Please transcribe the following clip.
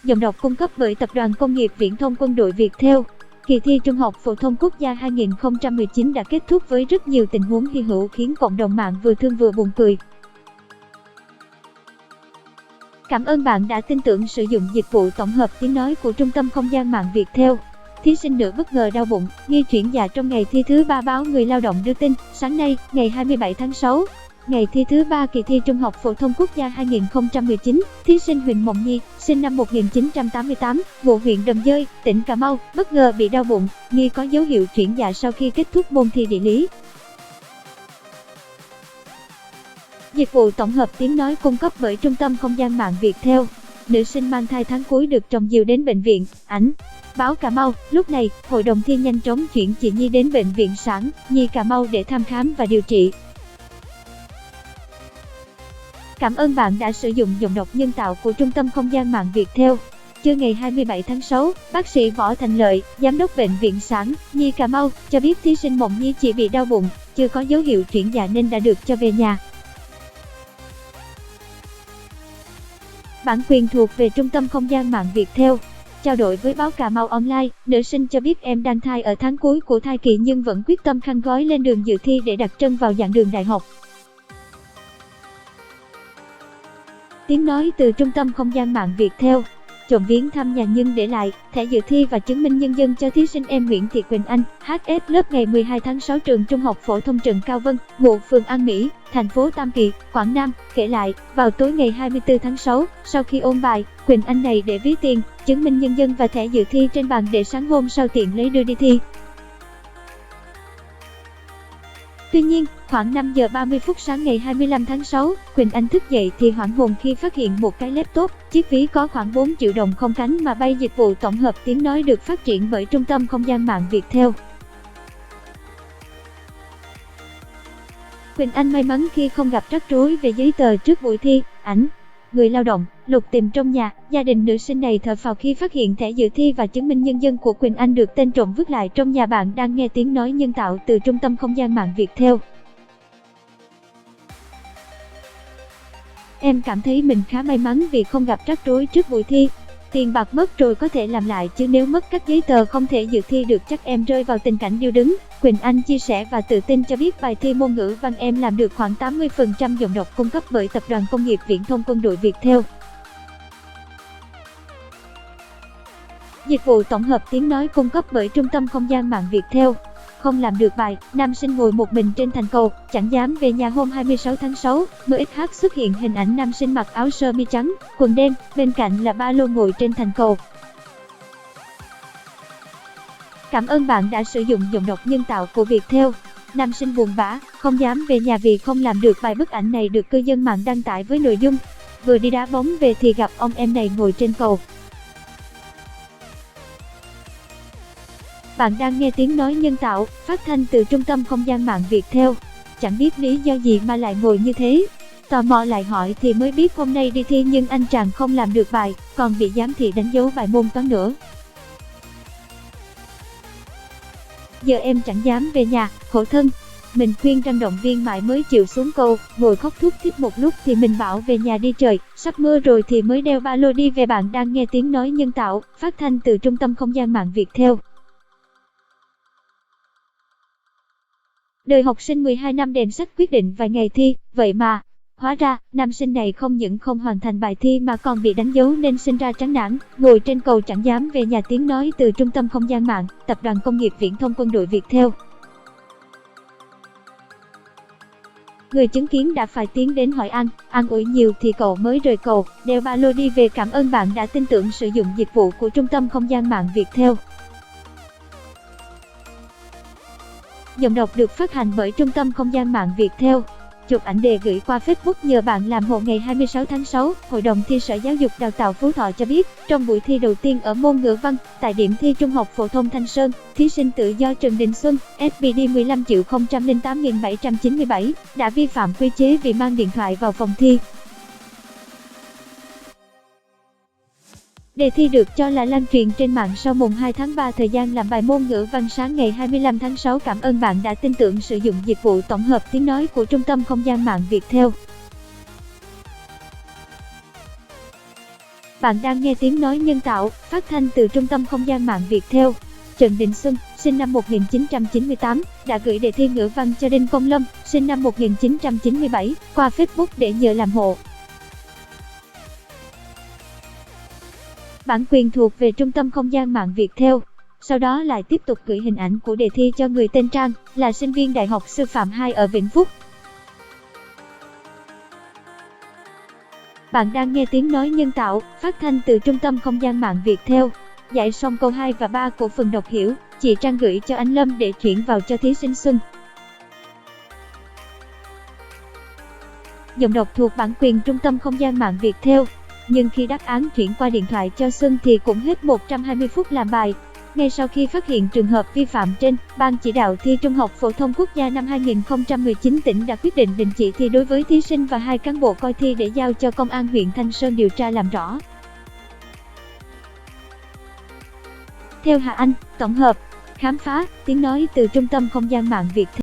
Giọng đọc cung cấp bởi Tập đoàn Công nghiệp Viễn thông Quân đội Viettel. Kỳ thi Trung học phổ thông quốc gia 2019 đã kết thúc với rất nhiều tình huống hy hữu khiến cộng đồng mạng vừa thương vừa buồn cười. Cảm ơn bạn đã tin tưởng sử dụng dịch vụ tổng hợp tiếng nói của Trung tâm Không gian mạng Viettel. Thí sinh nữ bất ngờ đau bụng, nghi chuyển dạ trong ngày thi thứ 3. Báo Người Lao động đưa tin, sáng nay, ngày 27 tháng 6, ngày thi thứ 3 kỳ thi Trung học phổ thông quốc gia 2019, thí sinh Huỳnh Mộng Nhi, sinh năm 1988, ngụ huyện Đầm Dơi, tỉnh Cà Mau, bất ngờ bị đau bụng, nghi có dấu hiệu chuyển dạ sau khi kết thúc môn thi địa lý. Dịch vụ tổng hợp tiếng nói cung cấp bởi Trung tâm Không gian mạng Viettel. Nữ sinh mang thai tháng cuối được chồng dìu đến bệnh viện. Ảnh Báo Cà Mau. Lúc này, hội đồng thi nhanh chóng chuyển chị Nhi đến bệnh viện Sản Nhi Cà Mau để thăm khám và điều trị. Cảm ơn bạn đã sử dụng giọng đọc nhân tạo của Trung tâm Không gian mạng Viettel. Trưa ngày 27 tháng 6, bác sĩ Võ Thành Lợi, giám đốc bệnh viện Sản Nhi Cà Mau, cho biết thí sinh Mộng Nhi chỉ bị đau bụng, chưa có dấu hiệu chuyển dạ nên đã được cho về nhà. Bản quyền thuộc về Trung tâm Không gian mạng Viettel. Trao đổi với báo Cà Mau Online, nữ sinh cho biết em đang thai ở tháng cuối của thai kỳ nhưng vẫn quyết tâm khăn gói lên đường dự thi để đặt chân vào giảng đường đại học. Tiếng nói từ Trung tâm Không gian mạng Viettel. Trộm viếng thăm nhà nhân để lại thẻ dự thi và chứng minh nhân dân cho thí sinh em Nguyễn Thị Quỳnh Anh, HS lớp ngày 12 tháng 6 trường Trung học phổ thông Trần Cao Vân, ngụ phường An Mỹ, thành phố Tam Kỳ, Quảng Nam, kể lại, vào tối ngày 24 tháng 6, sau khi ôn bài, Quỳnh Anh này để ví tiền, chứng minh nhân dân và thẻ dự thi trên bàn để sáng hôm sau tiện lấy đưa đi thi. Tuy nhiên, khoảng 5 giờ 30 phút sáng ngày 25 tháng 6, Quỳnh Anh thức dậy thì hoảng hồn khi phát hiện một cái laptop, chiếc ví có khoảng 4 triệu đồng không cánh mà bay. Dịch vụ tổng hợp tiếng nói được phát triển bởi Trung tâm Không gian mạng Viettel. Quỳnh Anh may mắn khi không gặp rắc rối về giấy tờ trước buổi thi. Ảnh Người Lao động lục tìm trong nhà, gia đình nữ sinh này thở phào khi phát hiện thẻ dự thi và chứng minh nhân dân của Quỳnh Anh được tên trộm vứt lại trong nhà. Bạn đang nghe tiếng nói nhân tạo từ Trung tâm Không gian mạng Viettel. Em cảm thấy mình khá may mắn vì không gặp rắc rối trước buổi thi. Tiền bạc mất rồi có thể làm lại chứ nếu mất các giấy tờ không thể dự thi được chắc em rơi vào tình cảnh điêu đứng. Quỳnh Anh chia sẻ và tự tin cho biết bài thi môn ngữ văn em làm được khoảng 80%. Giọng đọc cung cấp bởi Tập đoàn Công nghiệp Viễn thông Quân đội Viettel. Dịch vụ tổng hợp tiếng nói cung cấp bởi Trung tâm Không gian mạng Viettel. Không làm được bài, nam sinh ngồi một mình trên thành cầu, chẳng dám về nhà. Hôm 26 tháng 6, MXH xuất hiện hình ảnh nam sinh mặc áo sơ mi trắng, quần đen, bên cạnh là ba lô ngồi trên thành cầu. Cảm ơn bạn đã sử dụng giọng đọc nhân tạo của Viettel. Nam sinh buồn bã, không dám về nhà vì không làm được bài. Bức ảnh này được cư dân mạng đăng tải với nội dung: vừa đi đá bóng về thì gặp ông em này ngồi trên cầu. Bạn đang nghe tiếng nói nhân tạo, phát thanh từ Trung tâm Không gian mạng Viettel. Chẳng biết lý do gì mà lại ngồi như thế. Tò mò lại hỏi thì mới biết hôm nay đi thi nhưng anh chàng không làm được bài, còn bị giám thị đánh dấu bài môn toán nữa. Giờ em chẳng dám về nhà, khổ thân. Mình khuyên răng động viên mãi mới chịu xuống cầu, ngồi khóc thút thít một lúc thì mình bảo về nhà đi trời, sắp mưa rồi thì mới đeo ba lô đi về. Bạn đang nghe tiếng nói nhân tạo, phát thanh từ Trung tâm Không gian mạng Viettel. Đời học sinh 12 năm đèn sách quyết định vài ngày thi, vậy mà, hóa ra, nam sinh này không những không hoàn thành bài thi mà còn bị đánh dấu nên sinh ra chán nản, ngồi trên cầu chẳng dám về nhà. Tiếng nói từ Trung tâm Không gian mạng, Tập đoàn Công nghiệp Viễn thông Quân đội Viettel. Người chứng kiến đã phải tiến đến hỏi an ủi nhiều thì cậu mới rời cầu, đeo ba lô đi về. Cảm ơn bạn đã tin tưởng sử dụng dịch vụ của Trung tâm Không gian mạng Viettel. Giọng đọc được phát hành bởi Trung tâm Không gian mạng Viettel. Chụp ảnh để gửi qua Facebook nhờ bạn làm hộ. Ngày 26 tháng 6, Hội đồng thi Sở Giáo dục Đào tạo Phú Thọ cho biết, trong buổi thi đầu tiên ở môn ngữ văn, tại điểm thi Trung học phổ thông Thanh Sơn, thí sinh tự do Trần Đình Xuân, SPD 15.008.797, đã vi phạm quy chế vì mang điện thoại vào phòng thi. Đề thi được cho là lan truyền trên mạng sau mùng 2 tháng 3. Thời gian làm bài môn ngữ văn sáng ngày 25 tháng 6. Cảm ơn bạn đã tin tưởng sử dụng dịch vụ tổng hợp tiếng nói của Trung tâm Không gian mạng Viettel. Bạn đang nghe tiếng nói nhân tạo, phát thanh từ Trung tâm Không gian mạng Viettel. Trần Đình Xuân, sinh năm 1998, đã gửi đề thi ngữ văn cho Đinh Công Lâm, sinh năm 1997, qua Facebook để nhờ làm hộ. Bản quyền thuộc về Trung tâm Không gian mạng Viettel. Sau đó lại tiếp tục gửi hình ảnh của đề thi cho người tên Trang, là sinh viên Đại học Sư phạm 2 ở Vĩnh Phúc. Bạn đang nghe tiếng nói nhân tạo, phát thanh từ Trung tâm Không gian mạng Viettel. Giải xong câu 2 và 3 của phần đọc hiểu, chị Trang gửi cho anh Lâm để chuyển vào cho thí sinh Xuân. Giọng đọc thuộc bản quyền Trung tâm Không gian mạng Viettel. Nhưng khi đáp án chuyển qua điện thoại cho Xuân thì cũng hết 120 phút làm bài. Ngay sau khi phát hiện trường hợp vi phạm trên, Ban chỉ đạo thi Trung học phổ thông quốc gia năm 2019 tỉnh đã quyết định đình chỉ thi đối với thí sinh và 2 cán bộ coi thi để giao cho Công an huyện Thanh Sơn điều tra làm rõ. Theo Hà Anh, tổng hợp, khám phá, tiếng nói từ Trung tâm Không gian mạng Viettel.